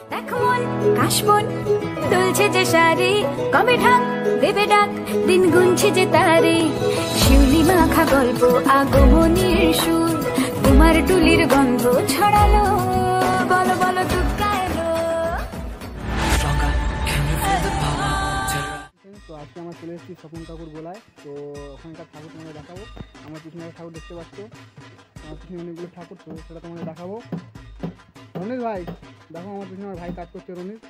দেখো মন কাশবন দুলছে যে শাড়ি, কবে ঢাক দেবে ডাক, দিন গুনছে যে তারে। শিউলি মাখা গল্প আগমনীর সুর, তোমার টুলির গন্ধ ছড়ালো, বলো বলো দুঃখা এলো। তো আজকে আমরা চলে এসেছি স্বপন কাকুর গোলায়। তো ওখানকার ঠাকুর তোমাদের দেখাবো। আমার পিছনে ঠাকুর দেখতে পাচ্ছ, আমার পিছনে অনেকগুলো ঠাকুর, তো সেটা তোমাদের দেখাবো। রনিস ভাই দেখো, আমার পিছনে আমার ভাই কাজ করছে। রনিস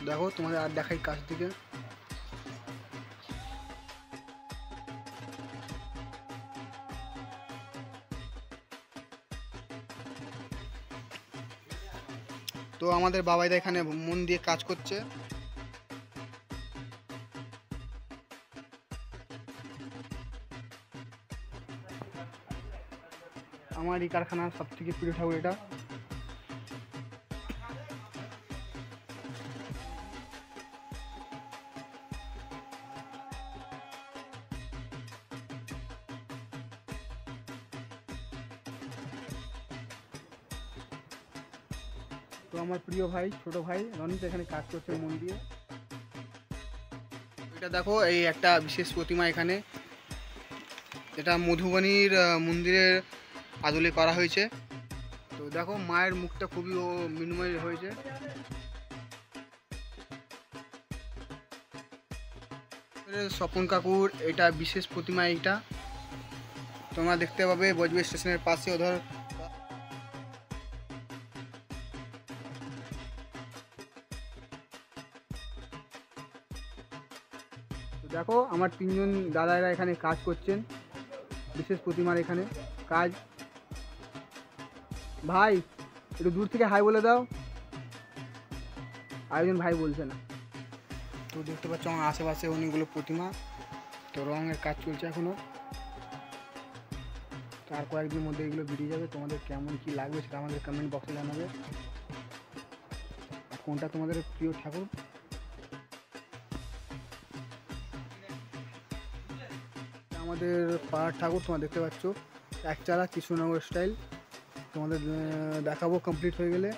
দেখো, তোমাদের আর দেখাই কাছ থেকে। তো আমাদের বাবাইদা এখানে মন দিয়ে কাজ করছে। আমার এই কারখানার সব থেকে প্রিয় ঠাকুর এটা। তো আমার প্রিয় ভাই, ছোট ভাই রনিত এখানে কাজ করছে মন দিয়ে। এটা দেখো, এই একটা বিশেষ প্রতিমা এখানে, এটা মধুবনীর মন্দিরের আদলে করা হয়েছে। তো দেখো, মায়ের মুখটা খুবই মৃন্ময় হয়েছে। স্বপন কাকুর এটা বিশেষ প্রতিমা। এইটা তোমরা দেখতে পাবে বজবজ স্টেশনের পাশে। ওধর দেখো, আমার তিনজন দাদারা এখানে কাজ করছেন বিশেষ প্রতিমার এখানে কাজ। ভাই একটু দূর থেকে হাই বলে দাও। আরেকজন ভাই বলছে না। তো দেখতে পাচ্ছ আমার আশেপাশে অনেকগুলো প্রতিমা। তো রঙের কাজ চলছে এখনো। তো আর কয়েকদিনের মধ্যে এগুলো বেরিয়ে যাবে। তোমাদের কেমন কি লাগবে সেটা আমাদের কমেন্ট বক্সে জানাবে। কোনটা তোমাদের প্রিয় ঠাকুর? আমাদের পাড়ার ঠাকুর তোমরা দেখতে পাচ্ছ, একচালা কৃষ্ণনগর স্টাইল। তোমাদের দেখাবো কমপ্লিট হয়ে গেলে।